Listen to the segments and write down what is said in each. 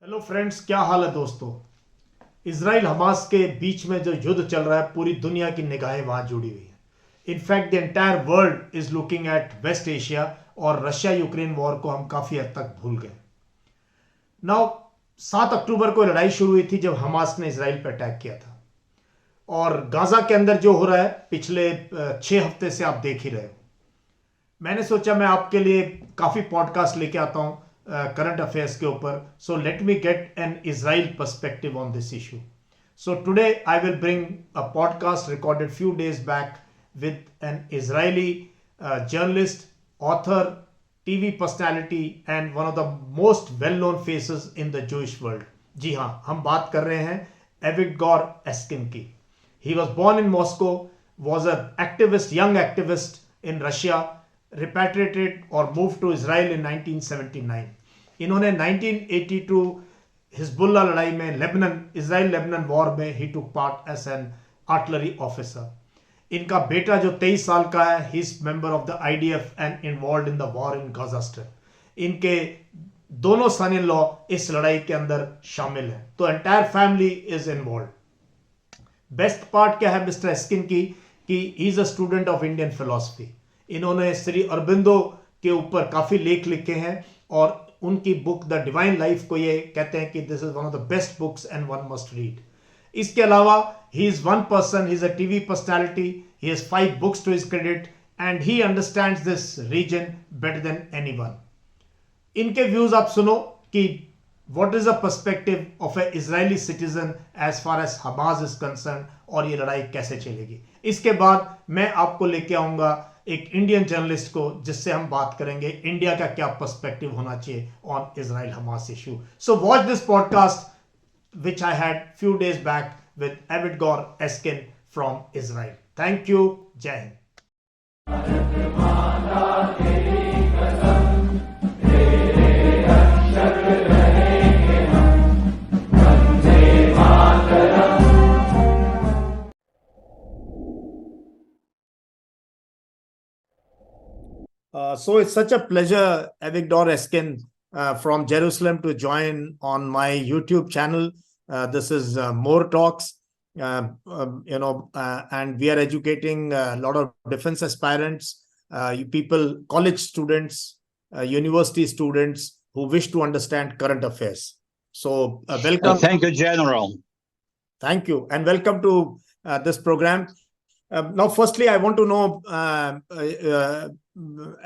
Hello friends, क्या हाल है दोस्तों। इसराइल हमास के बीच में जो युद्ध चल रहा है, पूरी दुनिया की निगाहें वहां जुड़ी हुई हैं। In fact the entire world is looking at West Asia, और रशिया यूक्रेन वॉर को हम काफी हद तक भूल गए। नाउ 7 अक्टूबर को लड़ाई शुरू हुई थी जब हमास ने इसराइल पर अटैक किया था, और गाजा के अंदर जो हो रहा है पिछले 6 हफ्ते से आप देख ही रहे हो। मैंने सोचा मैं आपके लिए काफी पॉडकास्ट लेके आता हूं करंट अफेयर्स के ऊपर। So let me get an Israel perspective on this issue. So today I will bring a podcast recorded few days back with an Israeli journalist, author, TV personality, and one of the most well-known faces in the Jewish world. जी हाँ, हम बात कर रहे हैं Avigdor एस्किन की। He was born in Moscow, was an activist, young activist in Russia, repatriated or moved to Israel in 1979. इन्होंने 1982 Hezbollah लड़ाई में लेबनान इजराइल लेबनान वॉर में he took part as an artillery officer. इनका बेटा जो 23 साल का है, he is member of the IDF and involve in the war in Gaza strip. इनके दोनों सन इन लॉ इस लड़ाई के अंदर शामिल हैं, तो entire family is involve. Best part क्या है मिस्टर एस्किन की कि he is a student of Indian philosophy. इन्होंने श्री अरबिंदो के ऊपर काफी लेख लिखे हैं, और उनकी बुक द डिवाइन लाइफ को ये कहते हैं कि this is one of the best books and one must read. इसके अलावा he is one person, he is a TV personality, he has 5 books to his credit, and he understands this region better than anyone. इनके views आप सुनो कि what is the perspective of a Israeli citizen as far as Hamas is concerned, और ये लड़ाई कैसे चलेगी। इसके बाद मैं आपको लेके आऊंगा एक इंडियन जर्नलिस्ट को, जिससे हम बात करेंगे इंडिया का क्या पर्सपेक्टिव होना चाहिए on Israel Hamas issue. So watch this podcast which I had few days back with Avigdor Eskin from Israel. Thank you. Jai Hind. So it's such a pleasure, Avigdor Eskin, from Jerusalem, to join on my YouTube channel. This is More Talks, and we are educating a lot of defense aspirants, people, college students, university students who wish to understand current affairs. So welcome. Thank you, General. Thank you, and welcome to this program. Now, firstly, I want to know,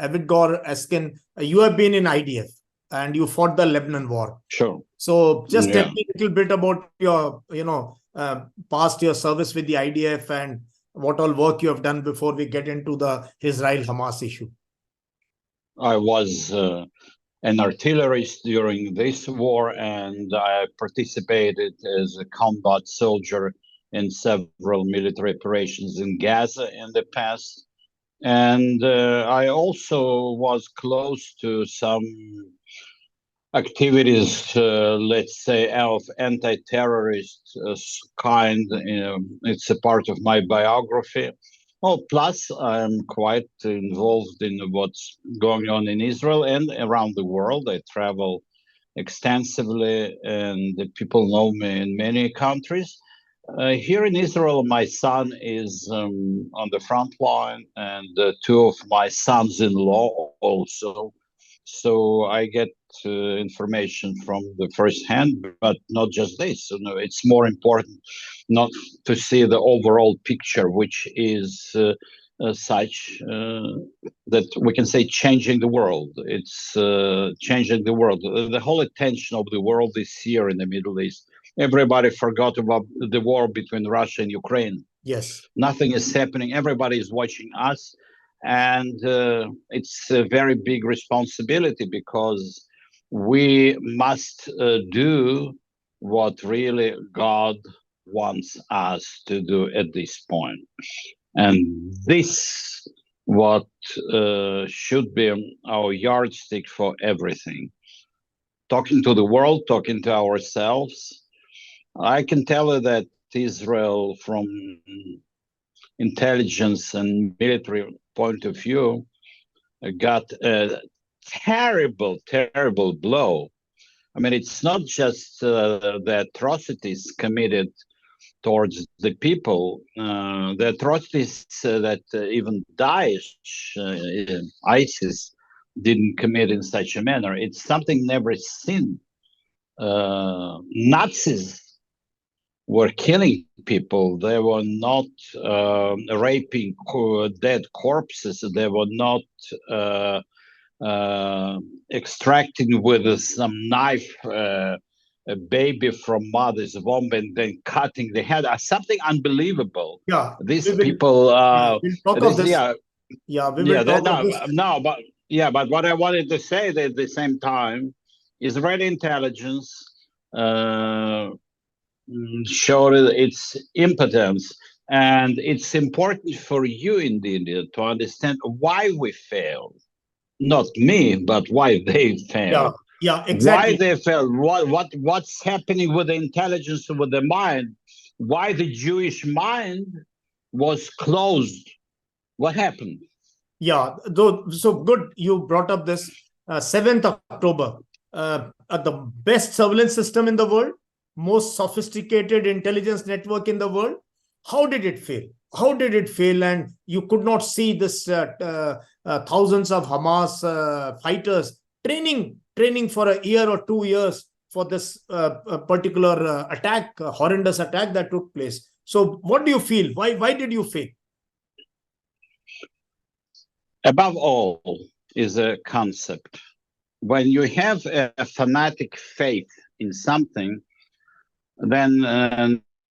Avigdor Eskin, you have been in IDF and you fought the Lebanon War. Sure. So just tell me a little bit about your, past, your service with the IDF, and what all work you have done before we get into the Israel-Hamas issue. I was an artillerist during this war, and I participated as a combat soldier in several military operations in Gaza in the past. And I also was close to some activities, let's say, of anti-terrorist kind. It's a part of my biography. Oh, plus I'm quite involved in what's going on in Israel and around the world. I travel extensively, and the people know me in many countries. Here in Israel, my son is on the front line, and 2 of my sons-in-law also. So I get information from the first hand, but not just this. It's more important not to see the overall picture, which is such that we can say changing the world. It's changing the world. The whole attention of the world is here in the Middle East. Everybody forgot about the war between Russia and Ukraine. Yes. Nothing is happening. Everybody is watching us. And it's a very big responsibility, because we must do what really God wants us to do at this point. And this what should be our yardstick for everything. Talking to the world, talking to ourselves. I can tell you that Israel, from intelligence and military point of view, got a terrible blow I mean, it's not just the atrocities committed towards the people, the atrocities that even Daesh, ISIS, didn't commit in such a manner. It's something never seen. Nazis were killing people. They were not raping dead corpses. They were not extracting with some knife a baby from mother's womb and then cutting the head. Something unbelievable. Yeah, These people. we'll talk of this. Yeah, Yeah, we will talk of this. No, but yeah, but what I wanted to say that at the same time, Israeli intelligence showed its impotence, and it's important for you in India to understand why we failed. Not me, but why they failed. Yeah, exactly. Why they failed? What's happening with the intelligence, with the mind? Why the Jewish mind was closed? What happened? Yeah, so good you brought up this 7th October, the best surveillance system in the world, most sophisticated intelligence network in the world. How did it fail? How did it fail? And you could not see this thousands of Hamas fighters training for a year or 2 years for this particular attack, horrendous attack that took place. So what do you feel? Why did you fail? Above all is a concept. When you have a fanatic faith in something, then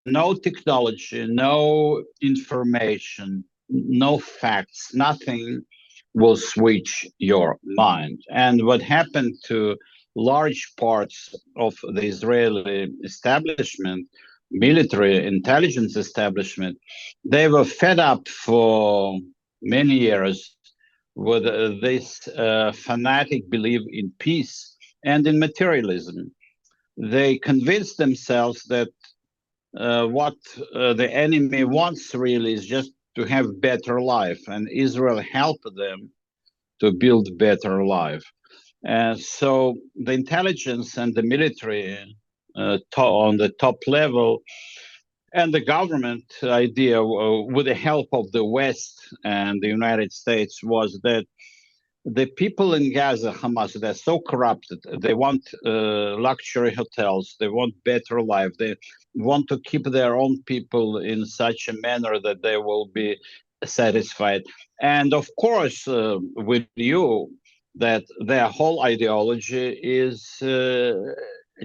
no technology, no information, no facts, nothing will switch your mind. And what happened to large parts of the Israeli establishment, military intelligence establishment, they were fed up for many years with this fanatic belief in peace and in materialism. They convinced themselves that what the enemy wants really is just to have better life, and Israel helped them to build better life. So the intelligence and the military on the top level and the government idea with the help of the West and the United States was that the people in Gaza, Hamas, they're so corrupted. They want luxury hotels. They want better life. They want to keep their own people in such a manner that they will be satisfied. And of course, we knew that their whole ideology is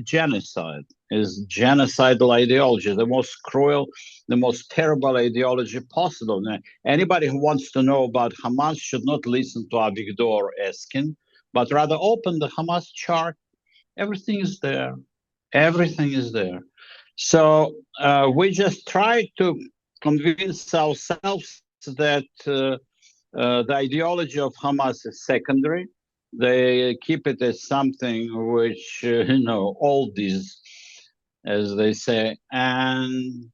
genocide, is genocidal ideology, the most cruel, the most terrible ideology possible. Now, anybody who wants to know about Hamas should not listen to Avigdor Eskin, but rather open the Hamas chart. Everything is there. Everything is there. So we just try to convince ourselves that the ideology of Hamas is secondary. They keep it as something which, oldies, as they say, and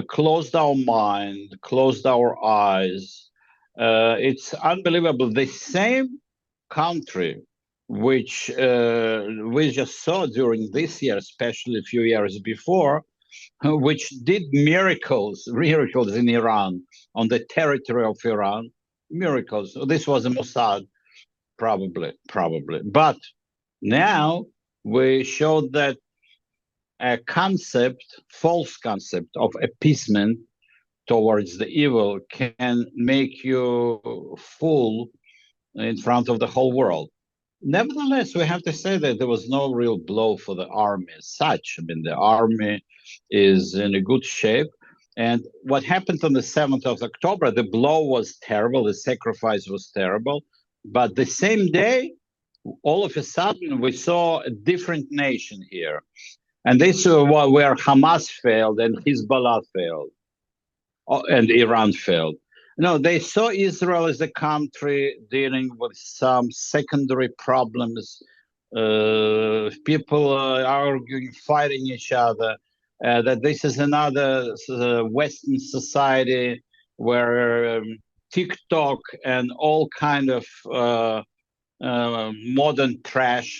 closed our mind, closed our eyes. It's unbelievable. The same country which we just saw during this year, especially a few years before, which did miracles in Iran, on the territory of Iran, miracles. This was a Mossad, probably. But now we showed that a false concept of appeasement towards the evil can make you fool in front of the whole world. Nevertheless, we have to say that there was no real blow for the army as such. I mean, the army is in a good shape. And what happened on the 7th of October, the blow was terrible, the sacrifice was terrible. But the same day, all of a sudden, we saw a different nation here. And this is where Hamas failed and Hezbollah failed, and Iran failed. No, they saw Israel as a country dealing with some secondary problems, people arguing, fighting each other, that this is another Western society where TikTok and all kind of modern trash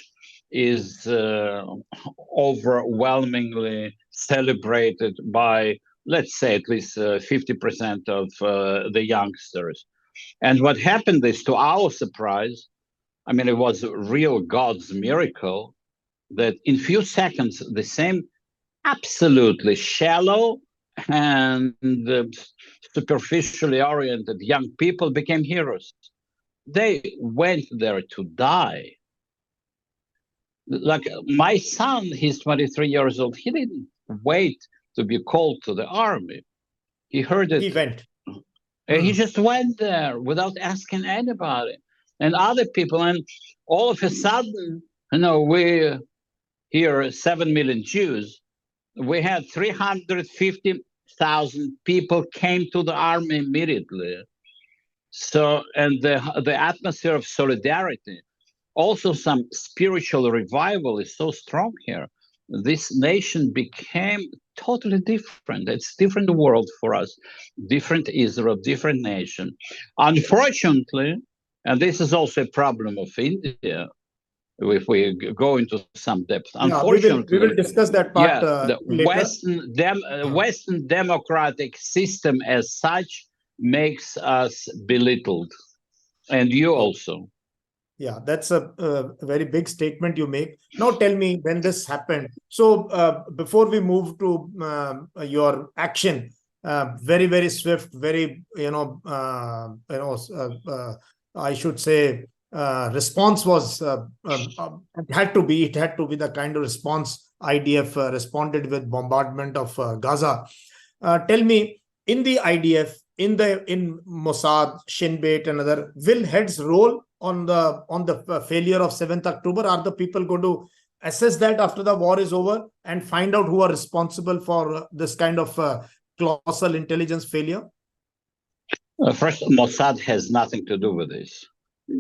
is overwhelmingly celebrated by, let's say, at least 50% of the youngsters. And what happened is, to our surprise, I mean, it was real God's miracle that in few seconds, the same absolutely shallow and superficially oriented young people became heroes. They went there to die. Like my son, he's 23 years old. He didn't wait to be called to the army. He heard it. He went. And he just went there without asking anybody. And other people, and all of a sudden, we here 7 million Jews. We had 350,000 people came to the army immediately. So, and the atmosphere of solidarity, also some spiritual revival is so strong here. This nation became totally different. It's different world for us, different Israel, different nation. Unfortunately, and this is also a problem of India, if we go into some depth. Yeah, Unfortunately, we will discuss that part the later. Western democratic system as such makes us belittled, and you also. Yeah, that's a very big statement you make. Now tell me, when this happened. So before we move to your action, very, very swift, very, I should say, response was it had to be the kind of response IDF responded with bombardment of Gaza. Tell me, in the IDF, in Mossad, Shin Bet, and other, will heads roll on the failure of 7th October? Are the people going to assess that after the war is over and find out who are responsible for this kind of colossal intelligence failure? First, Mossad has nothing to do with this.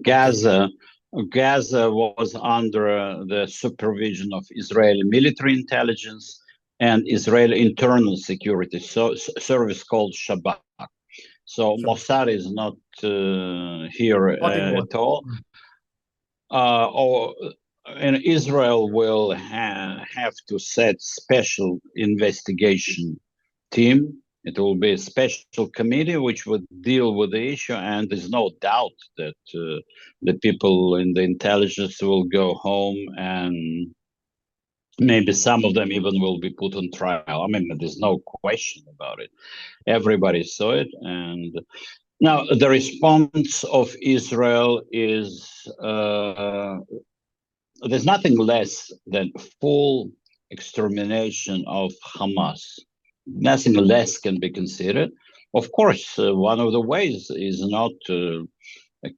Gaza was under the supervision of Israeli military intelligence and Israeli internal security service called Shabak. So Mossad is not here at all. And Israel will have to set special investigation team. It will be a special committee which would deal with the issue, and there's no doubt that the people in the intelligence will go home, and maybe some of them even will be put on trial. I mean, there's no question about it. Everybody saw it. And now the response of Israel is there's nothing less than full extermination of Hamas. Nothing less can be considered. Of course, one of the ways is not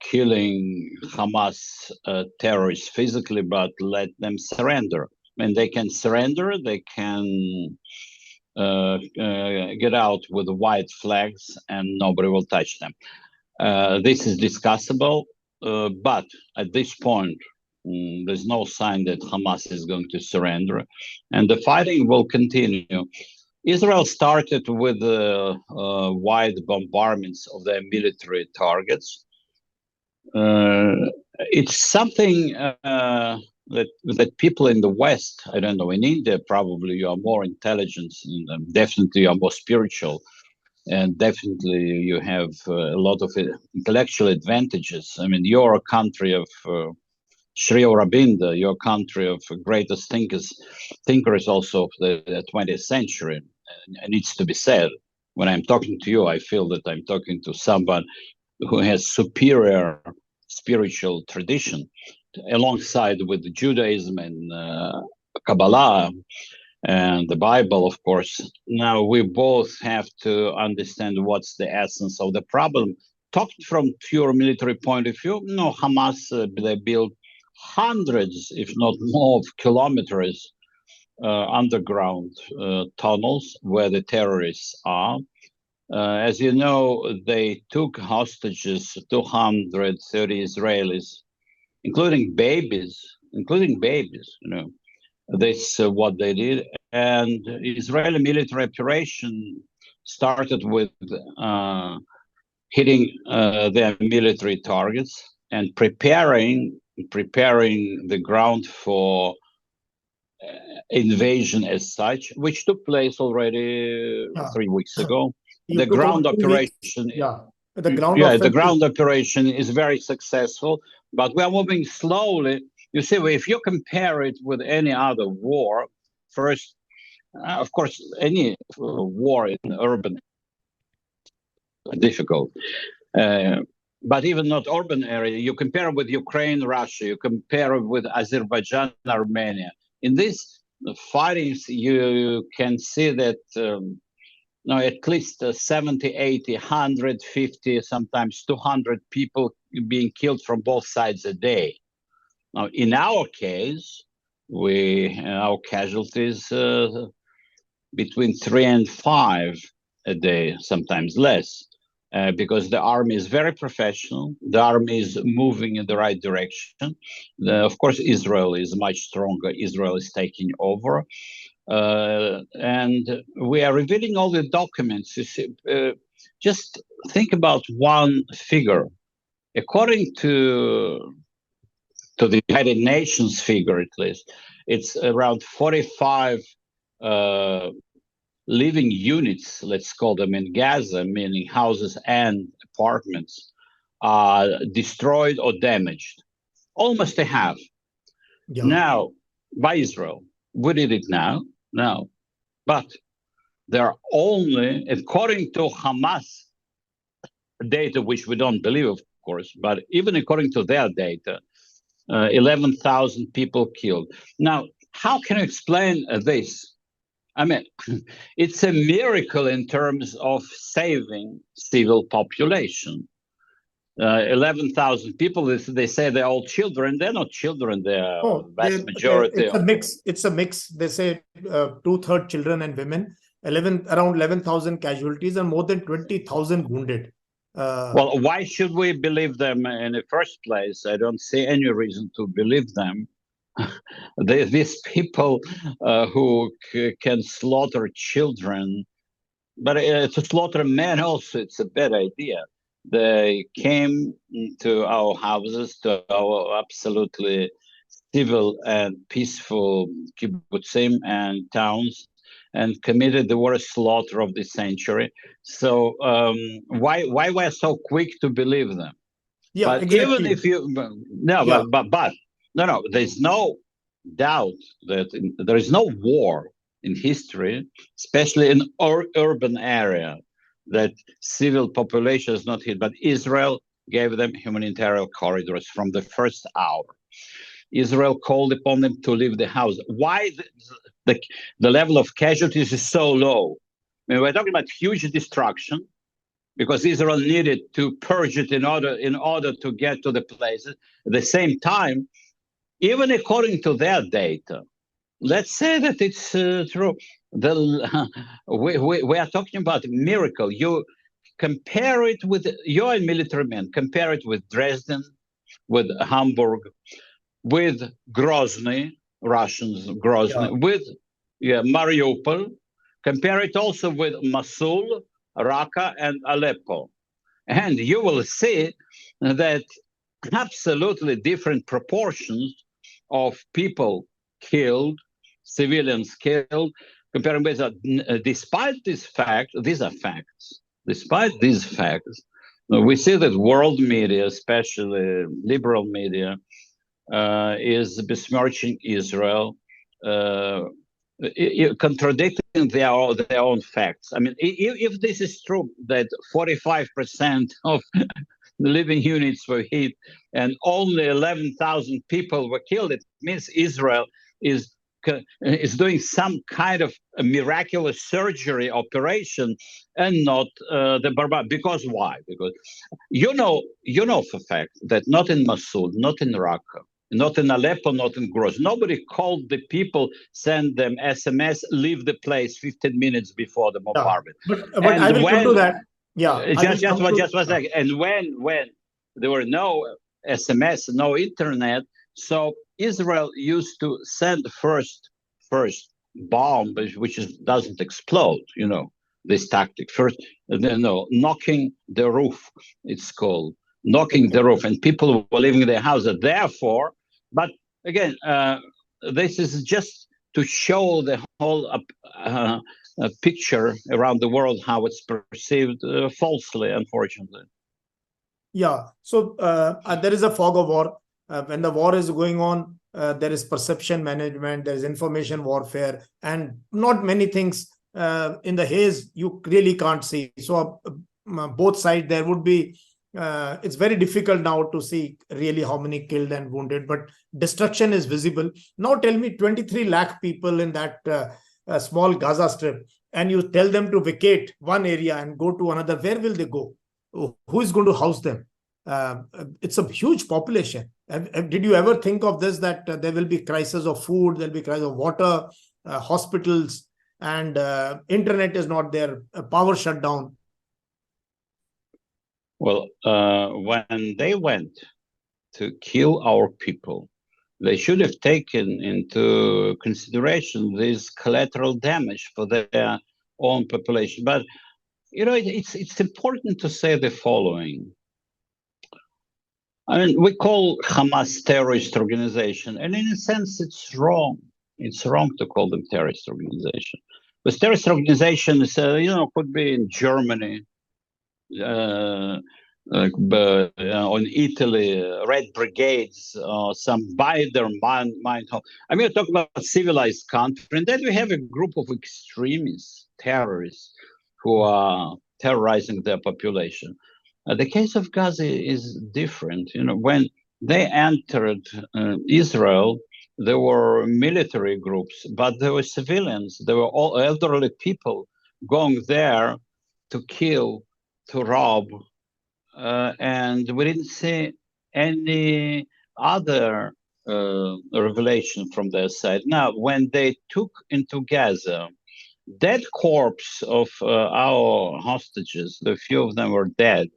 killing Hamas terrorists physically, but let them surrender. When they can surrender, they can get out with white flags and nobody will touch them. This is discussable, but at this point, there's no sign that Hamas is going to surrender, and the fighting will continue. Israel started with wide bombardments of their military targets. It's something that people in the West, I don't know, in India, probably you are more intelligent, and definitely you are more spiritual, and definitely you have a lot of intellectual advantages. I mean, you're a country of Sri Aurobindo, your country of greatest thinkers also of the 20th century. And it needs to be said, when I'm talking to you, I feel that I'm talking to someone who has superior spiritual tradition, alongside with Judaism and Kabbalah and the Bible, of course. Now, we both have to understand what's the essence of the problem. Talked from pure military point of view, no, Hamas, they built hundreds, if not more, of kilometers underground tunnels where the terrorists are. As you know, they took hostages 230 Israelis, including babies. This what they did. And Israeli military operation started with hitting their military targets and preparing preparing the ground for invasion as such, which took place already 3 weeks ago. You The took ground about 2 weeks. operation, The ground the offensive. ground operation is very successful, but we are moving slowly. You see, if you compare it with any other war, first, of course, any war in urban difficult. But even not urban area, you compare with Ukraine, Russia, you compare with Azerbaijan, Armenia. In these fightings, you can see that at least 70, 80, 150, sometimes 200 people being killed from both sides a day. Now, in our case, our casualties between 3 and 5 a day, sometimes less. Because the army is very professional, the army is moving in the right direction. Of course, Israel is much stronger. Israel is taking over, and we are revealing all the documents. You see, just think about one figure. According to the United Nations figure, at least, it's around 45 living units, let's call them, in Gaza, meaning houses and apartments, are destroyed or damaged. Almost a half. Yeah. Now, by Israel. We did it now. But there are only, according to Hamas data, which we don't believe, of course, but even according to their data, 11,000 people killed. Now, how can you explain this? I mean, it's a miracle in terms of saving civil population. 11,000 people, they say they're all children. They're not children. They're vast majority. It's a mix. It's a mix. They say 2/3 children and women, around 11,000 casualties and more than 20,000 wounded. Well, why should we believe them in the first place? I don't see any reason to believe them. These people who can slaughter children, but to slaughter men also, it's a bad idea. They came to our houses, to our absolutely civil and peaceful kibbutzim and towns, and committed the worst slaughter of the century. So why we're so quick to believe them? Yeah, but exactly. Even if you no, there's no doubt that there is no war in history, especially in urban area, that civil population is not hit. But Israel gave them humanitarian corridors from the first hour. Israel called upon them to leave the house. Why the level of casualties is so low? I mean, we're talking about huge destruction, because Israel needed to purge it in order to get to the places. At the same time, even according to their data, let's say that it's true. We are talking about a miracle. You compare it with, you're a military man, compare it with Dresden, with Hamburg, with Grozny, Russians, Grozny, with Mariupol. Compare it also with Mosul, Raqqa, and Aleppo. And you will see that absolutely different proportions of people killed, civilians killed, comparing with that. Despite this fact, these are facts. Despite these facts, we see that world media, especially liberal media, is besmirching Israel, contradicting their own facts. I mean, if this is true, that 45% of the living units were hit and only 11,000 people were killed, it means Israel is doing some kind of a miraculous surgery operation and not the barbarian. Because why? Because you know for a fact that not in Mosul, not in Raqqa, not in Aleppo, not in Grozny, nobody called the people, send them SMS, leave the place 15 minutes before the bombardment. But I will come to that. Yeah, just one second. And when there were no SMS, no internet, so Israel used to send first bomb, which doesn't explode. You know this tactic. First, knocking the roof. It's called knocking the roof, and people were leaving their houses. Therefore, but again, this is just to show the whole picture around the world, how it's perceived falsely, unfortunately. Yeah. So there is a fog of war. When the war is going on, there is perception management, there is information warfare, and not many things in the haze you really can't see. So both sides, there would be, it's very difficult now to see really how many killed and wounded, but destruction is visible. Now tell me, 23 lakh people in that small Gaza strip, and you tell them to vacate one area and go to another, where will they go? Who is going to house them? It's a huge population. Did you ever think of this, that there will be crisis of food, there'll be crisis of water, hospitals, and internet is not there, power shut down? Well, when they went to kill our people, they should have taken into consideration this collateral damage for their own population. But you know, it's important to say the following. I mean, we call Hamas terrorist organization, and in a sense, it's wrong. It's wrong to call them terrorist organization. But terrorist organizations, you know, could be in Germany, on Italy, Red Brigades, some Bider-Meinhof. I mean, we're talking about a civilized country, and then we have a group of extremists, terrorists, who are terrorizing their population. The case of Gaza is different. You know, when they entered Israel, there were military groups, but there were civilians. There were all elderly people going there to kill, to rob, and we didn't see any other revelation from their side. Now, when they took into Gaza dead corpse of our hostages, a few of them were dead.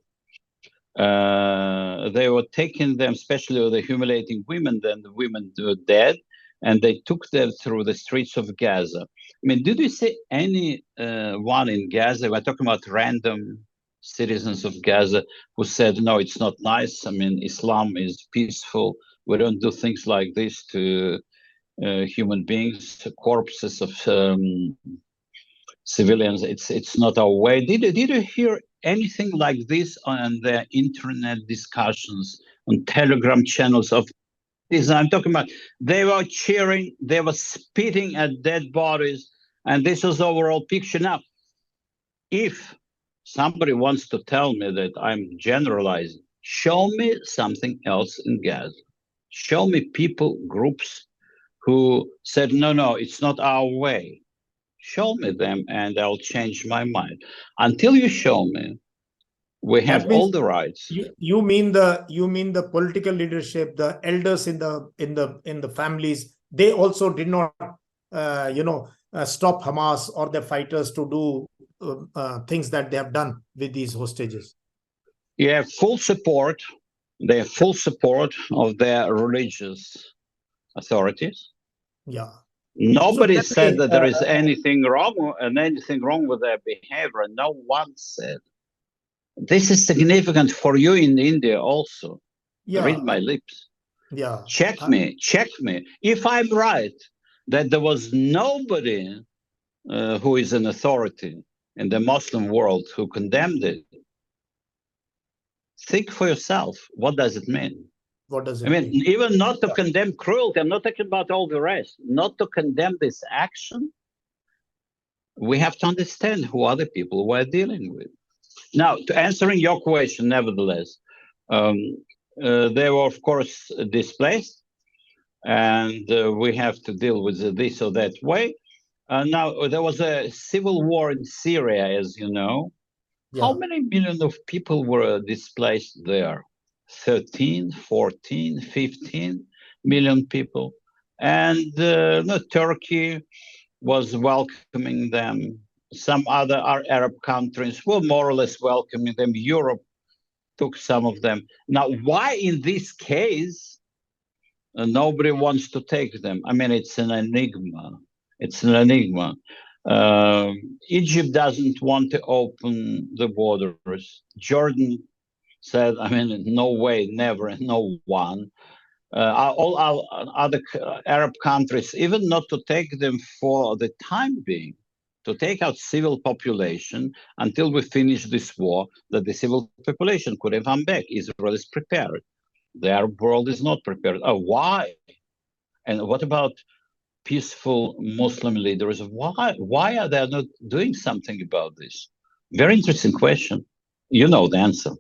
They were taking them, especially the humiliating women, then the women were dead, and they took them through the streets of Gaza. I mean, did you see any one in Gaza? We're talking about random citizens of Gaza who said, no, it's not nice. I mean, Islam is peaceful. We don't do things like this to human beings, corpses of civilians. It's not our way. Did you hear anything like this on the internet discussions, on Telegram channels of this? I'm talking about, they were cheering, they were spitting at dead bodies, and this was the overall picture. Now, if somebody wants to tell me that I'm generalizing, show me something else in Gaza. Show me people, groups who said, no, it's not our way. Show me them and I'll change my mind. Until you show me, we have all the rights. You mean the political leadership, the elders in the families, they also did not stop Hamas or their fighters to do things that they have done with these hostages? You have full support. They have full support of their religious authorities. Yeah. Nobody said that there is anything wrong with their behavior. No one said. This is significant for you in India also. Yeah. Read my lips. Yeah. Check me. If I'm right that there was nobody who is an authority in the Muslim world who condemned it, think for yourself. What does it mean? What does it mean? Even not to condemn cruelty, I'm not talking about all the rest, not to condemn this action, we have to understand who are the people we're dealing with. Now, to answering your question, nevertheless, they were, of course, displaced, and we have to deal with this or that way. Now, there was a civil war in Syria, as you know. Yeah. How many millions of people were displaced there? 13, 14, 15 million people. And Turkey was welcoming them. Some other Arab countries were more or less welcoming them. Europe took some of them. Now, why in this case nobody wants to take them? I mean, it's an enigma. It's an enigma. Egypt doesn't want to open the borders. Jordan said, I mean, no way, never, no one. All our other Arab countries, even not to take them for the time being, to take out civil population until we finish this war, that the civil population could have come back. Israel is prepared. The Arab world is not prepared. Oh, why? And what about peaceful Muslim leaders? Why are they not doing something about this? Very interesting question. You know the answer.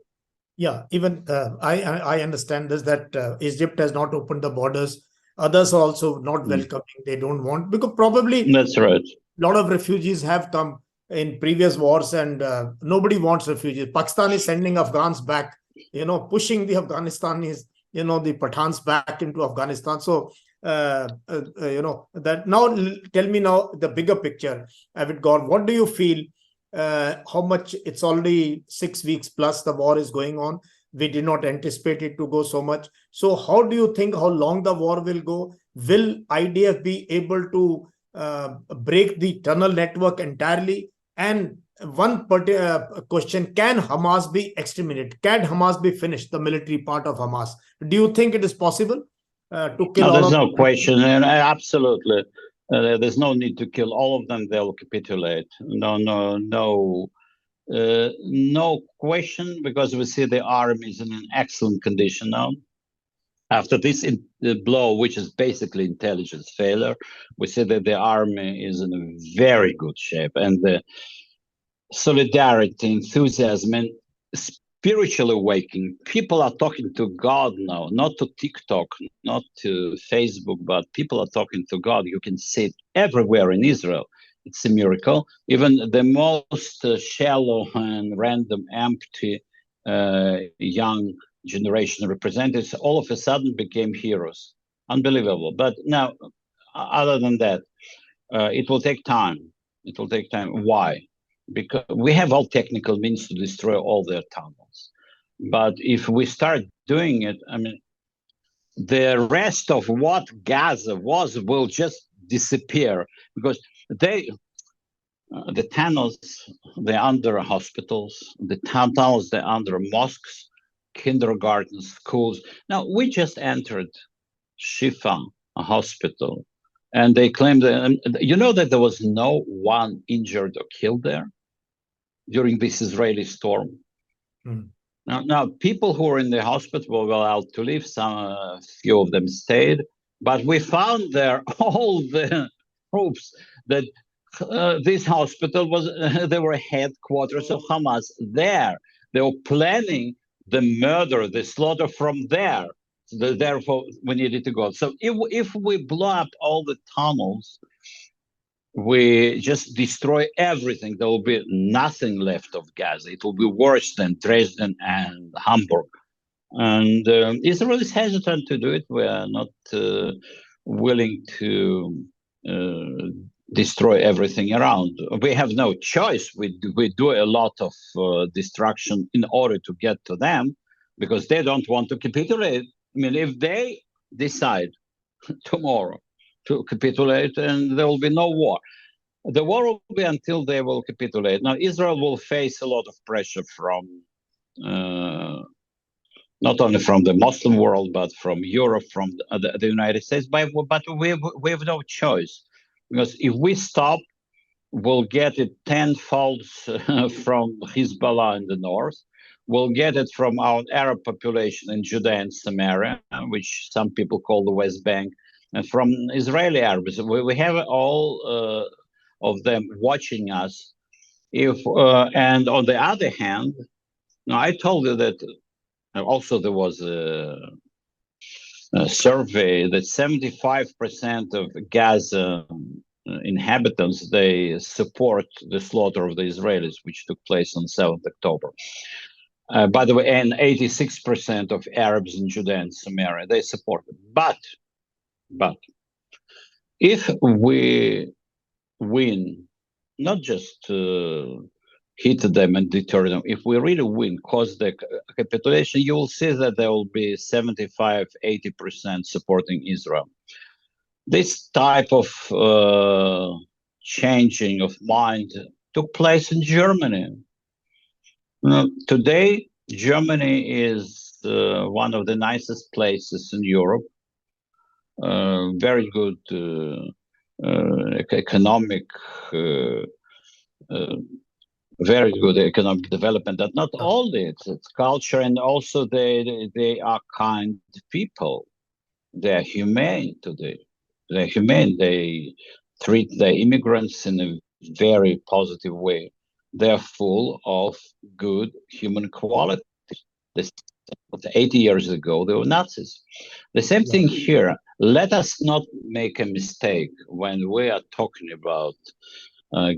Yeah, even I understand this, that Egypt has not opened the borders. Others are also not welcoming. They don't want, because probably That's right. a lot of refugees have come in previous wars, and nobody wants refugees. Pakistan is sending Afghans back, pushing the Afghanistanis, the Pathans back into Afghanistan. So, that now, tell me now the bigger picture, Avigdor. What do you feel? How much? It's already 6 weeks plus the war is going on. We did not anticipate it to go so much. So how do you think how long the war will go? Will IDF be able to break the tunnel network entirely? And one question, can Hamas be exterminated? Can Hamas be finished, the military part of Hamas? Do you think it is possible to kill all there's of no them? question, and absolutely. There's no need to kill all of them. They'll capitulate. No question, because we see the army is in an excellent condition now. After this blow, which is basically intelligence failure, we see that the army is in a very good shape, and the solidarity, enthusiasm, and spiritual awakening. People are talking to God now, not to TikTok, not to Facebook, but people are talking to God. You can see it everywhere in Israel. It's a miracle. Even the most shallow and random, empty young generation representatives all of a sudden became heroes. Unbelievable. But now, other than that, it will take time. It will take time. Why? Because we have all technical means to destroy all their tunnels. But if we start doing it, I mean, the rest of what Gaza was will just disappear, because the tunnels, they're under hospitals, the tunnels, they're under mosques, kindergartens, schools. Now, we just entered Shifa, a hospital, and they claimed that, that there was no one injured or killed there during this Israeli storm. Now, people who were in the hospital were allowed to leave. A few of them stayed, but we found there all the proofs that this hospital was, there were headquarters of Hamas there. They were planning the murder, the slaughter from there. So therefore, we needed to go. So if we blow up all the tunnels, we just destroy everything. There will be nothing left of Gaza. It will be worse than Dresden and Hamburg. And Israel is hesitant to do it. We are not willing to destroy everything around. We have no choice. We do a lot of destruction in order to get to them, because they don't want to capitulate. I mean, if they decide tomorrow to capitulate, and there will be no war. The war will be until they will capitulate. Now, Israel will face a lot of pressure from not only from the Muslim world, but from Europe, from the United States. But we have no choice, because if we stop, we'll get it tenfold from Hezbollah in the north. We'll get it from our Arab population in Judea and Samaria, which some people call the West Bank, and from Israeli Arabs. We have all of them watching us. And on the other hand, now I told you that also there was a survey that 75% of Gaza inhabitants, they support the slaughter of the Israelis, which took place on 7th October. By the way, and 86% of Arabs in Judea and Samaria, they support it. But if we win, not just hit them and deter them, if we really win, cause the capitulation, you will see that there will be 75, 80% supporting Israel. This type of changing of mind took place in Germany. Today, Germany is one of the nicest places in Europe. Very good economic, very good economic development. And not only it's culture, and also they are kind people. They are humane today. They're humane. They treat the immigrants in a very positive way. They're full of good human qualities. This 80 years ago, they were Nazis. The same Yeah. thing here. Let us not make a mistake when we are talking about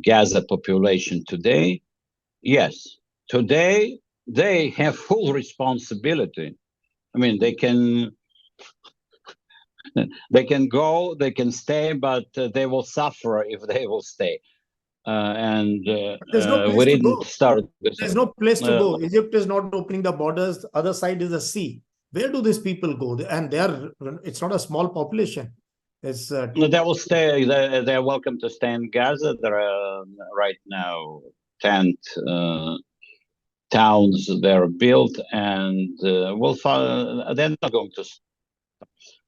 Gaza population today. Yes, today they have full responsibility. I mean, they can go, they can stay, but they will suffer if they will stay. But there's no We place to didn't go. start this. There's no place to go. Egypt is not opening the borders. The other side is the sea. Where do these people go? And they are. It's not a small population. It's They will stay. They're welcome to stay in Gaza. There are right now tent towns that are built, and we'll find, they're not going to.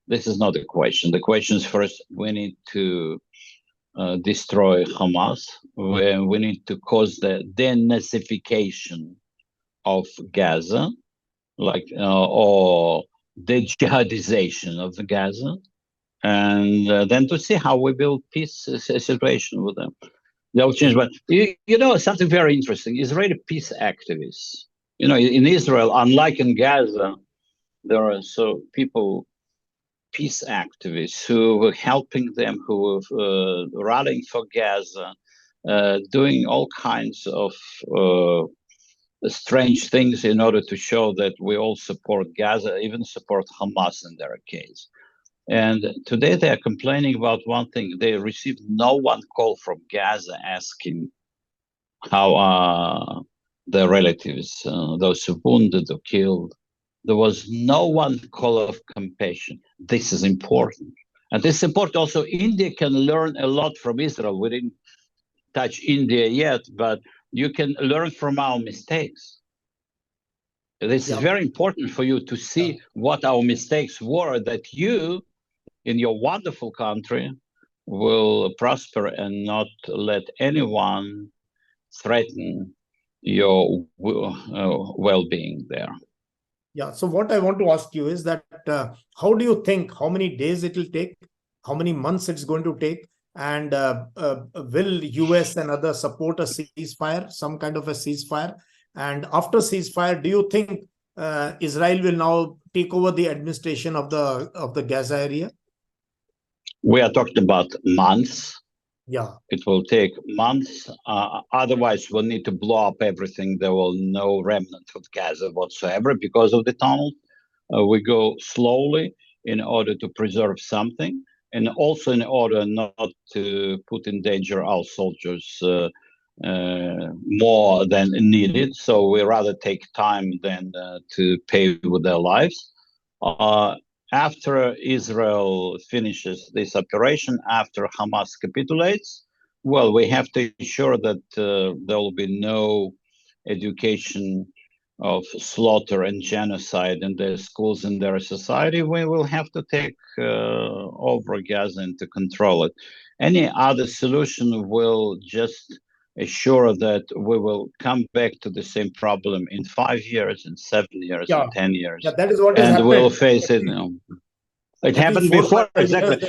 This is not the question. The question is, first we need to destroy Hamas. We need to cause the denazification of Gaza, like or the jihadization of Gaza, and then to see how we build peace situation with them. They'll change, but you know something very interesting. Israeli peace activists, you know, in Israel, unlike in Gaza, there are so people, peace activists who were helping them, who were rallying for Gaza, doing all kinds of strange things in order to show that we all support Gaza, even support Hamas in their case. And today they are complaining about one thing. They received no one call from Gaza asking how are their relatives, those who wounded or killed. There was no one call of compassion. This is important. And this is important also. India can learn a lot from Israel. We didn't touch India yet, but you can learn from our mistakes. This is very important for you to see what our mistakes were, that you, in your wonderful country, will prosper and not let anyone threaten your well-being there. Yeah. So what I want to ask you is that how do you think, how many days it will take, how many months it's going to take, and will US and others support a ceasefire, some kind of a ceasefire? And after ceasefire, do you think Israel will now take over the administration of the Gaza area? We are talking about months. Yeah. It will take months. Otherwise, we'll need to blow up everything. There will no remnant of Gaza whatsoever because of the tunnel. We go slowly in order to preserve something, and also in order not to put in danger our soldiers more than needed. So we rather take time than to pay with their lives. After Israel finishes this operation, after Hamas capitulates, well, we have to ensure that there will be no education of slaughter and genocide in their schools and their society. We will have to take over Gaza and to control it. Any other solution will just assure that we will come back to the same problem in 5 years, in 7 years, in 10 years. Yeah, that is what has and happened. we'll face it. It happened before, exactly.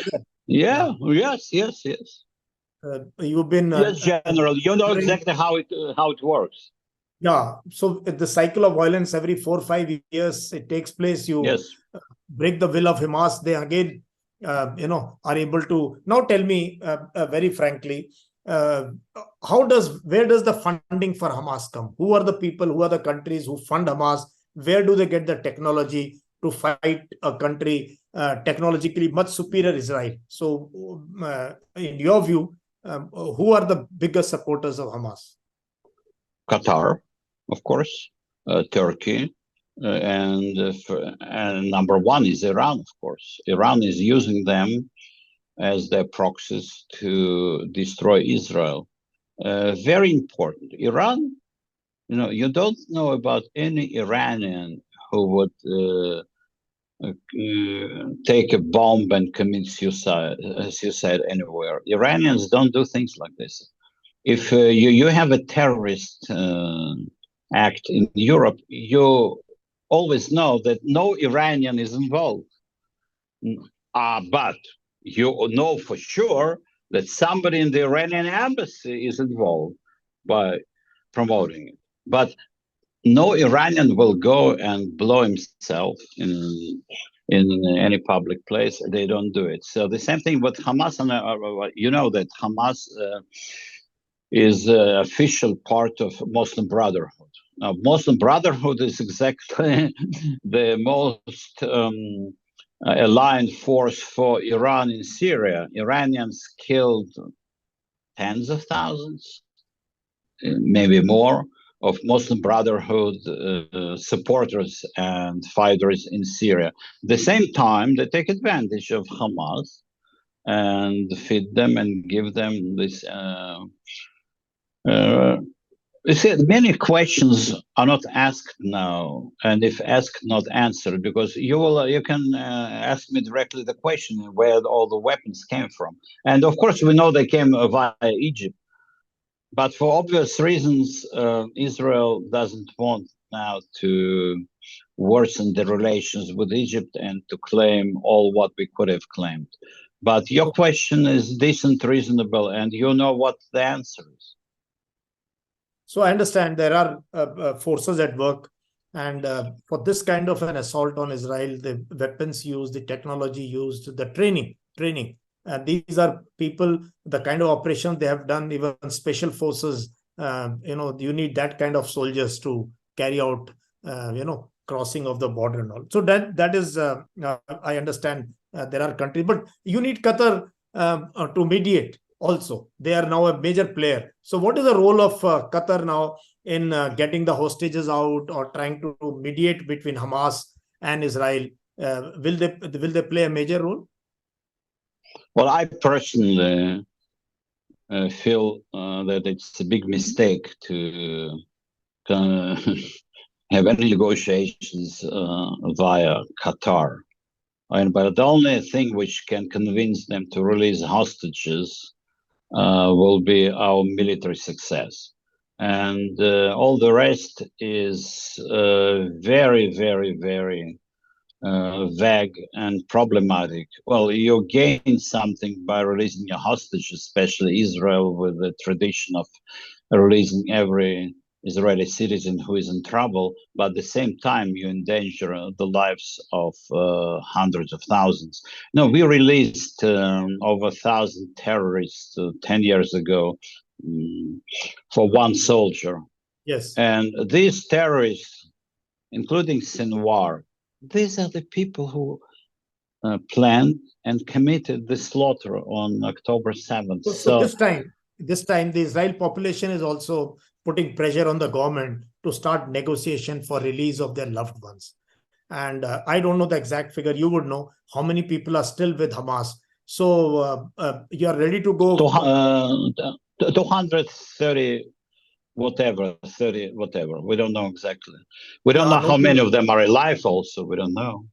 Yeah, yes. You've been yes, General. You know exactly how it works. Yeah. So the cycle of violence every 4 or 5 years it takes place. You break the will of Hamas. They again, are able to. Now tell me very frankly, where does the funding for Hamas come? Who are the people? Who are the countries who fund Hamas? Where do they get the technology to fight a country technologically much superior Israel? So, in your view, who are the biggest supporters of Hamas? Qatar, of course, Turkey, and number one is Iran, of course. Iran is using them as their proxies to destroy Israel. Very important. Iran You don't know about any Iranian who would take a bomb and commit suicide anywhere. Iranians don't do things like this. If you have a terrorist act in Europe, you always know that no Iranian is involved. But you know for sure that somebody in the Iranian embassy is involved by promoting it. But no Iranian will go and blow himself in any public place. They don't do it. So the same thing with Hamas, and you know that Hamas is official part of Muslim Brotherhood. Now, Muslim Brotherhood is exactly the most aligned force for Iran in Syria. Iranians killed tens of thousands, maybe more, of Muslim Brotherhood supporters and fighters in Syria. At the same time, they take advantage of Hamas and feed them and give them this. You see, many questions are not asked now, and if asked, not answered, because you can ask me directly the question where all the weapons came from, and of course we know they came via Egypt. But for obvious reasons, Israel doesn't want now to worsen the relations with Egypt and to claim all what we could have claimed. But your question is decent, reasonable, and you know what the answer is. So I understand there are forces at work, and for this kind of an assault on Israel, the weapons used, the technology used, the training. These are people, the kind of operation they have done, even special forces, you need that kind of soldiers to carry out, crossing of the border and all. So that is, I understand there are countries, but you need Qatar to mediate also. They are now a major player. So what is the role of Qatar now in getting the hostages out or trying to mediate between Hamas and Israel? Will they play a major role? Well, I personally feel that it's a big mistake to have any negotiations via Qatar. But the only thing which can convince them to release hostages will be our military success. And all the rest is very, very, very vague and problematic. Well, you gain something by releasing your hostages, especially Israel, with the tradition of releasing every Israeli citizen who is in trouble, but at the same time, you endanger the lives of hundreds of thousands. No, we released over 1,000 terrorists 10 years ago for one soldier. Yes. And these terrorists, including Sinwar, these are the people who planned and committed the slaughter on October 7th. So this time, the Israel population is also putting pressure on the government to start negotiation for release of their loved ones. And I don't know the exact figure. You would know how many people are still with Hamas. So you are ready to go? 230 whatever, 30 whatever. We don't know exactly. We don't know how many of them are alive also. We don't know.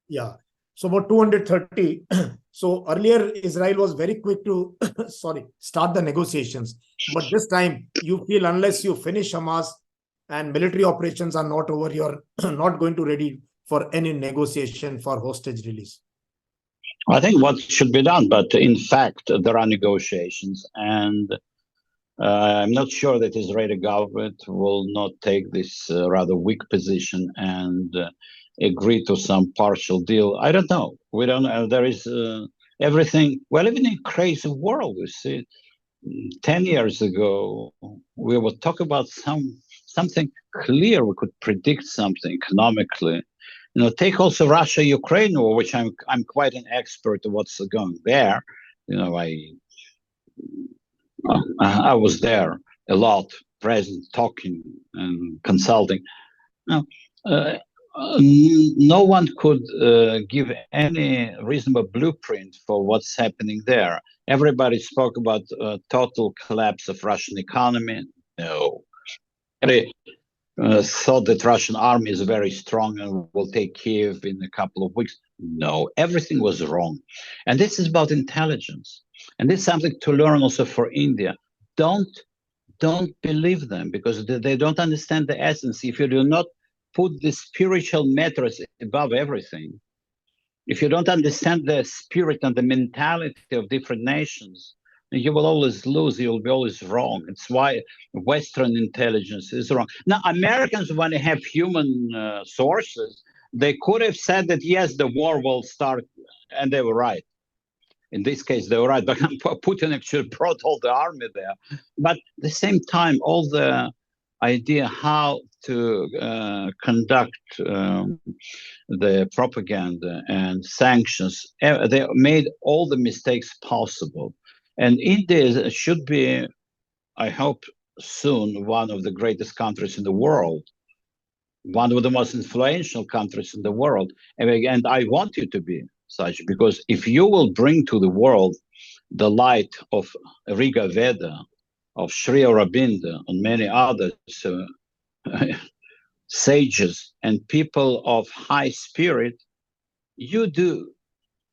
Yeah. So about 230. So earlier, Israel was very quick to, start the negotiations. But this time, you feel unless you finish Hamas and military operations are not over, you're not going to ready for any negotiation for hostage release. I think what should be done, but in fact, there are negotiations, and I'm not sure that Israeli government will not take this rather weak position and agree to some partial deal. I don't know. We don't know. There is everything. Well, even in crazy world, we see 10 years ago, we would talk about something clear. We could predict something economically. Take also Russia-Ukraine war, which I'm quite an expert of what's going there. I was there a lot, present, talking and consulting. Now, no one could give any reasonable blueprint for what's happening there. Everybody spoke about total collapse of Russian economy. No. thought that Russian army is very strong and will take Kiev in a couple of weeks. No, everything was wrong. And this is about intelligence. And this is something to learn also for India. Don't believe them, because they don't understand the essence. If you do not put the spiritual matters above everything, if you don't understand the spirit and the mentality of different nations, you will always lose. You'll be always wrong. It's why Western intelligence is wrong. Now, Americans, when they have human sources, they could have said that, yes, the war will start, and they were right. In this case, they were right, but Putin actually brought all the army there. But at the same time, all the idea how to conduct the propaganda and sanctions, they made all the mistakes possible. And India should be, I hope, soon one of the greatest countries in the world, one of the most influential countries in the world. And I want you to be such, because if you will bring to the world the light of Riga Veda, of Sri Aurobindo, and many others, sages and people of high spirit, you do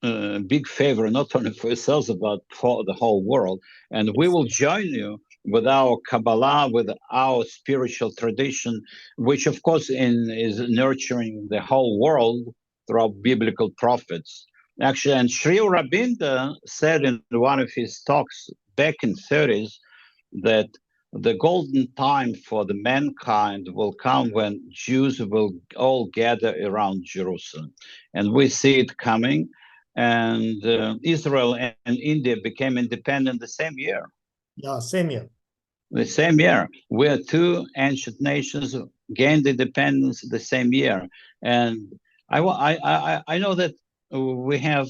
a big favor, not only for yourselves, but for the whole world. And we will join you with our Kabbalah, with our spiritual tradition, which of course is nurturing the whole world through our biblical prophets. Actually, and Sri Aurobindo said in one of his talks back in 30s that the golden time for the mankind will come when Jews will all gather around Jerusalem. And we see it coming. And Israel and India became independent the same year. Yeah, same year. The same year. We are two ancient nations gained independence the same year. And I know that we have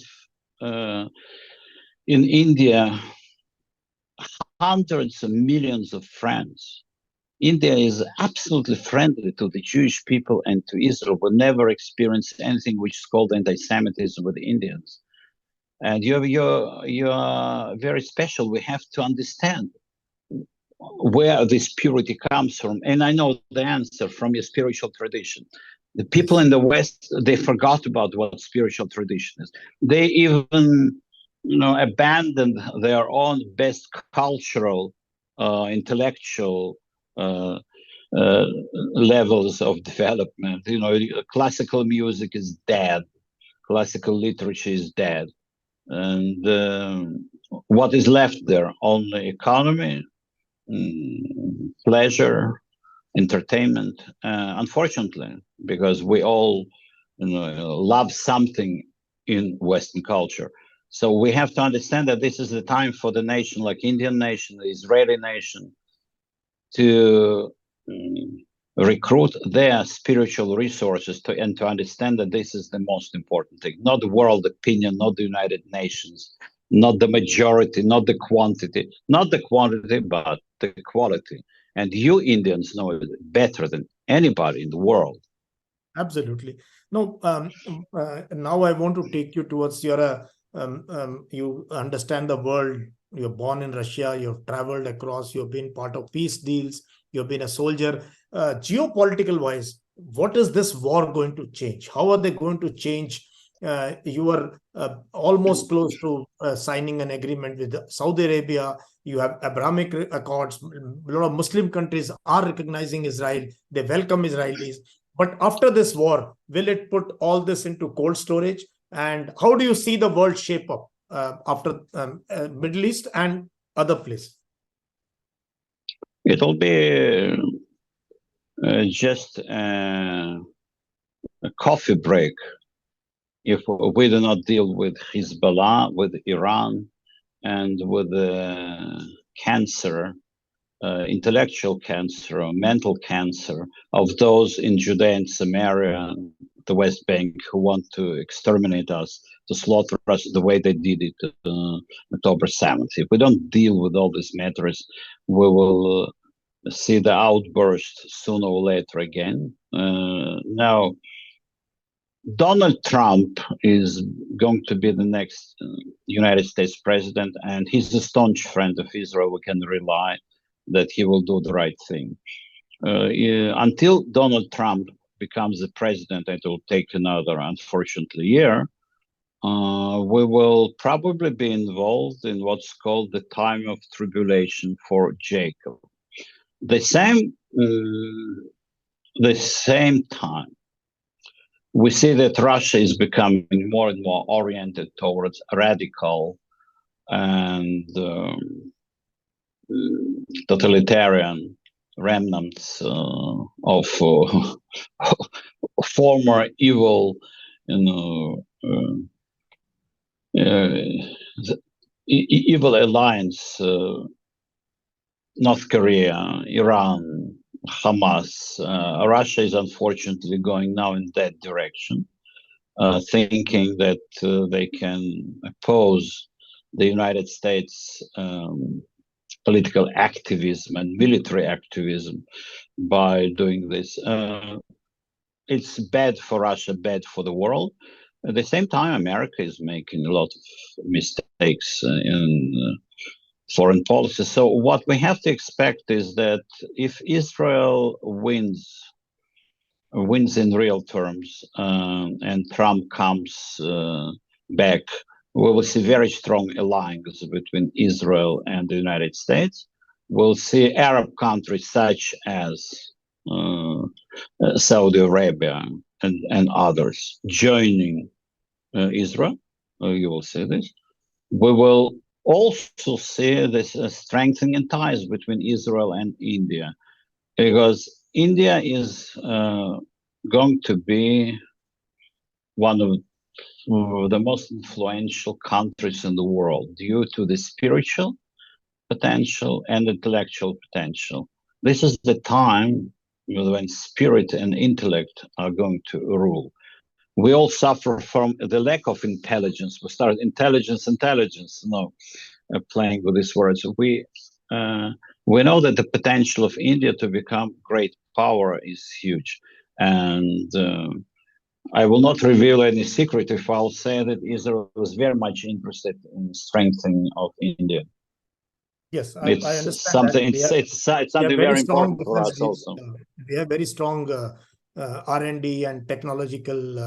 in India hundreds of millions of friends. India is absolutely friendly to the Jewish people and to Israel. We never experienced anything which is called anti-Semitism with the Indians. And you're very special. We have to understand where this purity comes from. And I know the answer from your spiritual tradition. The people in the West, they forgot about what spiritual tradition is. They even abandoned their own best cultural, intellectual levels of development. Classical music is dead. Classical literature is dead. And what is left there? Only economy, pleasure, entertainment. Unfortunately, because we all love something in Western culture. So we have to understand that this is the time for the nation, like Indian nation, the Israeli nation, to recruit their spiritual resources and to understand that this is the most important thing, not the world opinion, not the United Nations, not the majority, not the quantity, but the quality. And you Indians know it better than anybody in the world. Absolutely. No, now I want to take you towards your, you understand the world. You're born in Russia, you've traveled across, you've been part of peace deals, you've been a soldier. Geopolitical wise, what is this war going to change? How are they going to change? You were almost close to signing an agreement with Saudi Arabia. You have Abrahamic Accords. A lot of Muslim countries are recognizing Israel. They welcome Israelis. But after this war, will it put all this into cold storage? And how do you see the world shape up after Middle East and other places? It'll be just a coffee break if we do not deal with Hezbollah, with Iran, and with the cancer, intellectual cancer or mental cancer of those in Judea and Samaria, the West Bank, who want to exterminate us, to slaughter us the way they did it October 7th. If we don't deal with all these matters, we will see the outburst sooner or later again. Now, Donald Trump is going to be the next United States president, and he's a staunch friend of Israel. We can rely that he will do the right thing. until Donald Trump becomes the president, it will take another, unfortunately, year. We will probably be involved in what's called the time of tribulation for Jacob. The same time, we see that Russia is becoming more and more oriented towards radical and totalitarian remnants of former evil, evil alliance, North Korea, Iran, Hamas. Russia is unfortunately going now in that direction, thinking that they can oppose the United States political activism and military activism by doing this. It's bad for Russia, bad for the world. At the same time, America is making a lot of mistakes in foreign policy. So what we have to expect is that if Israel wins in real terms and Trump comes back, we will see very strong alliance between Israel and the United States. We'll see Arab countries such as Saudi Arabia and others joining Israel. You will see this. We will also see this strengthening ties between Israel and India, because India is going to be one of the most influential countries in the world due to the spiritual potential and intellectual potential. This is the time when spirit and intellect are going to rule. We all suffer from the lack of intelligence. We start intelligence, playing with these words. We know that the potential of India to become great power is huge. And I will not reveal any secret if I'll say that Israel was very much interested in strengthening of India. Yes, I understand something. that. It's something very important for us also. We have very strong R&D and technological,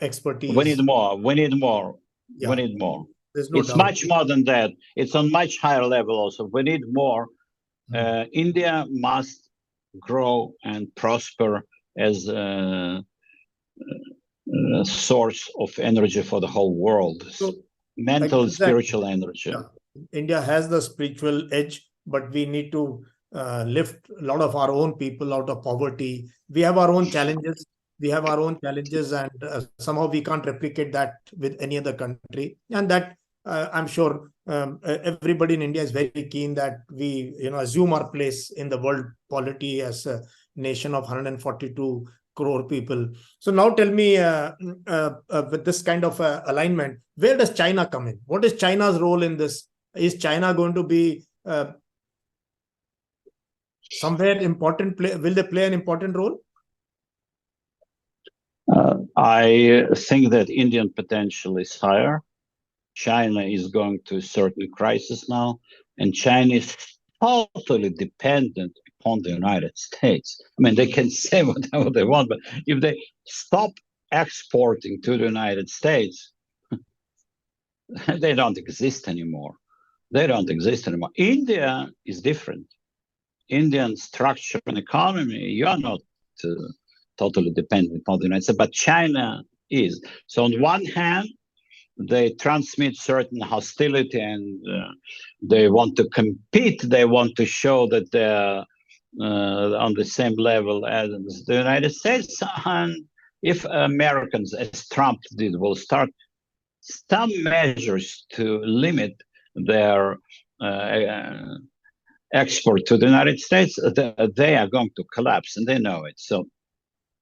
expertise. We need more. Yeah. We need more. There's no it's doubt. Much more than that. It's on much higher level also. We need more. India must grow and prosper as a source of energy for the whole world. So, mental, spiritual energy. Yeah. India has the spiritual edge, but we need to lift a lot of our own people out of poverty. We have our own challenges. And somehow we can't replicate that with any other country. And that I'm sure everybody in India is very keen that we, assume our place in the world polity as a nation of 142 crore people. So now tell me, with this kind of alignment, where does China come in? What is China's role in this? Is China going to be somewhere important? Will they play an important role? I think that Indian potential is higher. China is going to a certain crisis now, and China is totally dependent upon the United States. I mean, they can say whatever they want, but if they stop exporting to the United States, they don't exist anymore. India is different. Indian structure and economy, you are not totally dependent upon the United States, but China is. So on one hand, they transmit certain hostility and they want to compete. They want to show that they're on the same level as the United States. And if Americans, as Trump did, will start some measures to limit their export to the United States, they are going to collapse, and they know it. So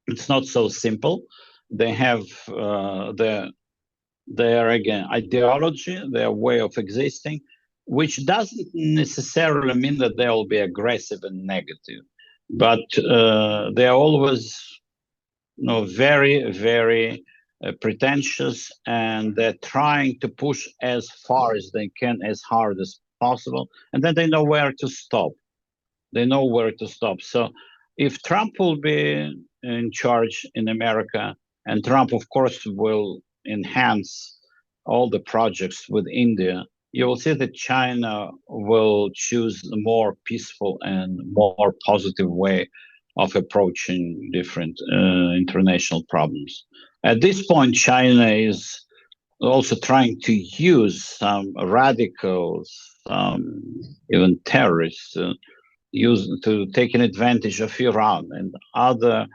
it's not so simple. They have their ideology, their way of existing, which doesn't necessarily mean that they will be aggressive and negative, but they are always, very, very pretentious, and they're trying to push as far as they can, as hard as possible, and then they know where to stop. They know where to stop. So if Trump will be in charge in America, and Trump, of course, will enhance all the projects with India, you will see that China will choose a more peaceful and more positive way of approaching different international problems. At this point, China is also trying to use some radicals, even terrorists, taking advantage of Iran and other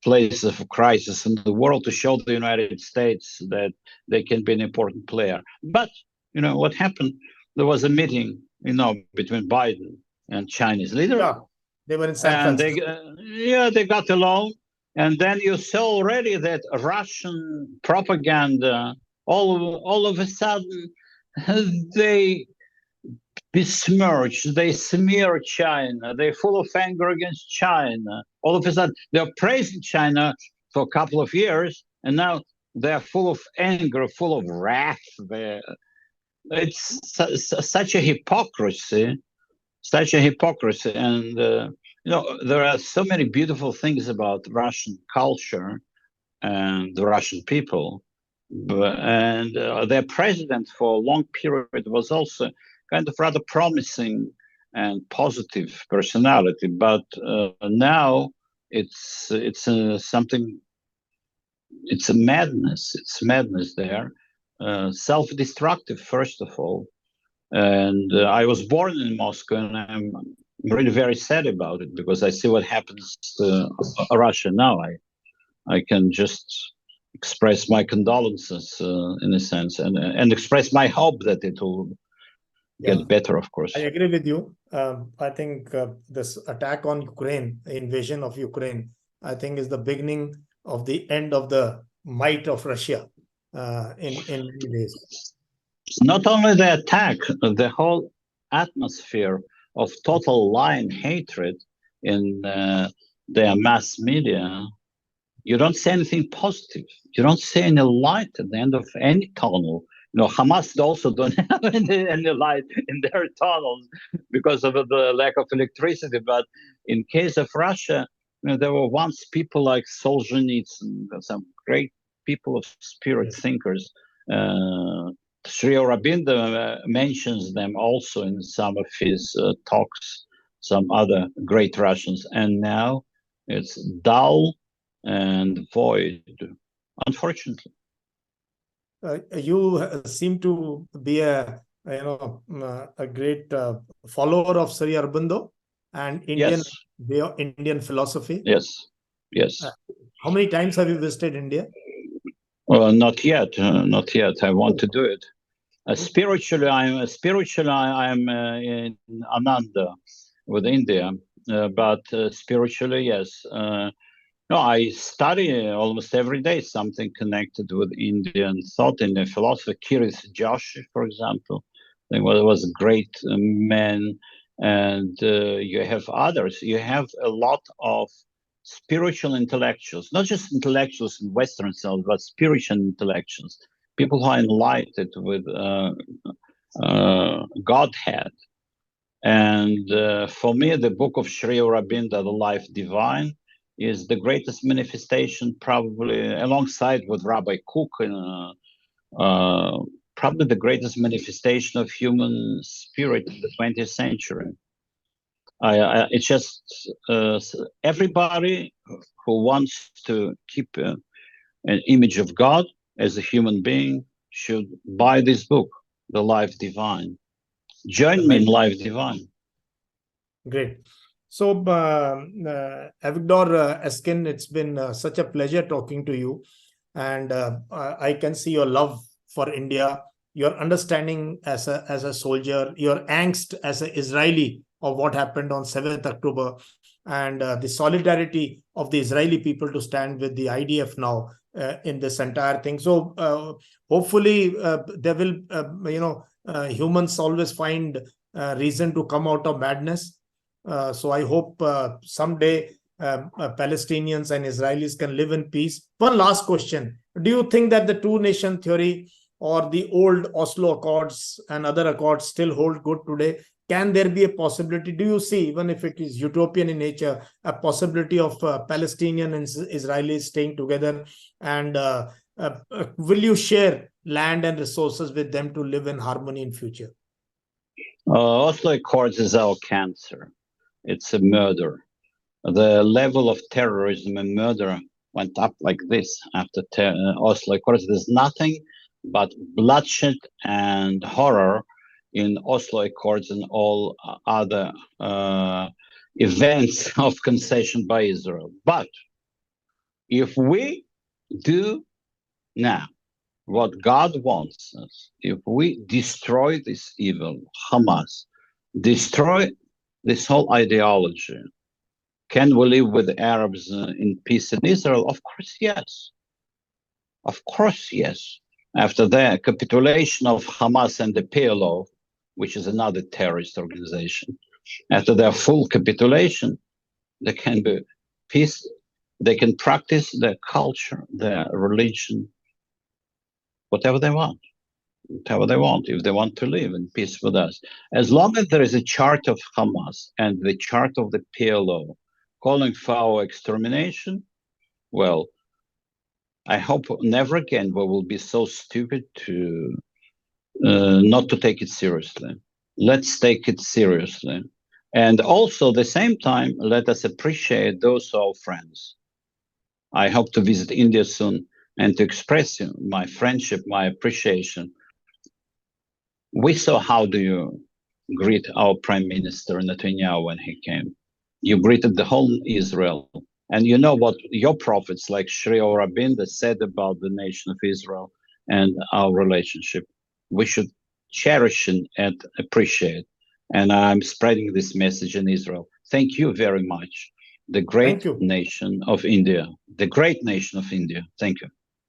places of crisis in the world to show the United States that they can be an important player. But what happened? There was a meeting, between Biden and Chinese leader. Yeah, they were in San Francisco. They got along. And then you saw already that Russian propaganda, all of a sudden, they besmirch, they smear China, they're full of anger against China. All of a sudden, they're praising China for a couple of years, and now they're full of anger, full of wrath. It's such a hypocrisy, and there are so many beautiful things about Russian culture and the Russian people, and their president for a long period was also kind of rather promising and positive personality, but now it's something. It's a madness. It's madness there, self-destructive first of all. And I was born in Moscow, and I'm really very sad about it because I see what happens to Russia now. I can just express my condolences in a sense, and express my hope that it will get better, of course. I agree with you. I think this attack on Ukraine, invasion of Ukraine, I think is the beginning of the end of the might of Russia in many ways. Not only the attack, the whole atmosphere of total lying hatred in their mass media. You don't see anything positive. You don't see any light at the end of any tunnel. Hamas also don't have any light in their tunnels because of the lack of electricity. But in case of Russia, there were once people like Solzhenitsyn, some great people of spirit thinkers. Sri Aurobindo mentions them also in some of his talks, some other great Russians. And now it's dull and void, unfortunately. You seem to be a great follower of Sri Aurobindo and Indian philosophy. Yes. How many times have you visited India? Not yet. I want to do it. Spiritually, I'm in Ananda with India, but spiritually, yes. I study almost every day something connected with Indian thought, Indian philosophy. Kiryat Arba, for example, I think was a great man, and you have others. You have a lot of spiritual intellectuals, not just intellectuals in Western sense, but spiritual intellectuals, people who are enlightened with Godhead. And for me, the book of Sri Aurobindo, The Life Divine, is the greatest manifestation, probably alongside with Rabbi Cook, probably the greatest manifestation of human spirit in the 20th century. It's just everybody who wants to keep an image of God as a human being should buy this book, The Life Divine. Join me in Life Divine. Great. So, Avigdor Eskin, it's been such a pleasure talking to you. And I can see your love for India, your understanding as a soldier, your angst as an Israeli of what happened on 7th October, and the solidarity of the Israeli people to stand with the IDF now in this entire thing. So hopefully there will, humans always find reason to come out of madness. So I hope someday Palestinians and Israelis can live in peace. One last question. Do you think that the two-nation theory or the old Oslo Accords and other accords still hold good today? Can there be a possibility, do you see, even if it is utopian in nature, a possibility of Palestinian and Israelis staying together? And will you share land and resources with them to live in harmony in future? Oslo Accords is our cancer. It's a murder. The level of terrorism and murder went up like this after Oslo Accords. There's nothing but bloodshed and horror in Oslo Accords and all other events of concession by Israel. But if we do now what God wants us, if we destroy this evil, Hamas, destroy this whole ideology, can we live with the Arabs in peace in Israel? Of course, yes. Of course, yes. After the capitulation of Hamas and the PLO, which is another terrorist organization, after their full capitulation, there can be peace. They can practice their culture, their religion, whatever they want. Whatever they want, if they want to live in peace with us. As long as there is a chart of Hamas and the chart of the PLO calling for our extermination, well, I hope never again we will be so stupid to not to take it seriously. Let's take it seriously. And also, at the same time, let us appreciate those who are our friends. I hope to visit India soon and to express my friendship, my appreciation. We saw how do you greet our Prime Minister Netanyahu when he came. You greeted the whole Israel. And you know what your prophets like Shri Aurobindo said about the nation of Israel and our relationship. We should cherish and appreciate. And I'm spreading this message in Israel. Thank you very much. The great nation of India. The great nation of India. Thank you.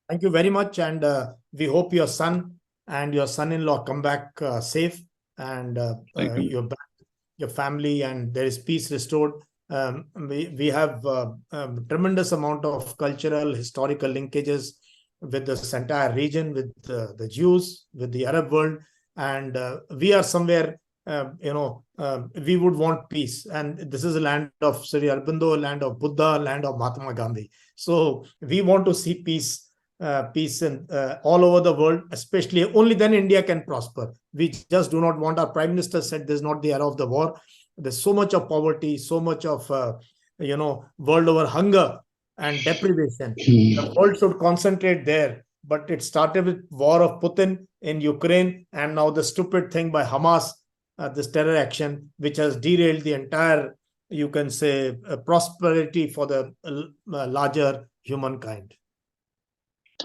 Thank you very much. And we hope your son and your son-in-law come back safe, and you're back, your family, and there is peace restored. We have tremendous amount of cultural, historical linkages with this entire region, with the Jews, with the Arab world, and we are somewhere, we would want peace. And this is a land of Sri Aurobindo, land of Buddha, land of Mahatma Gandhi. So we want to see peace in all over the world, especially only then India can prosper. We just do not want, our Prime Minister said this is not the era of the war. There's so much of poverty, so much of, world over hunger and deprivation. The world should concentrate there. But it started with war of Putin in Ukraine, and now the stupid thing by Hamas, this terror action, which has derailed the entire, you can say, prosperity for the larger humankind.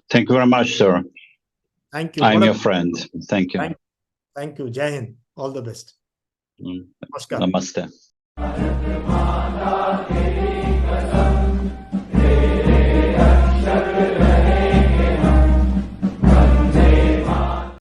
Thank you very much, sir. Thank you. I'm your friend. Thank you. Thank you. Jai Hind. All the best. Namaste.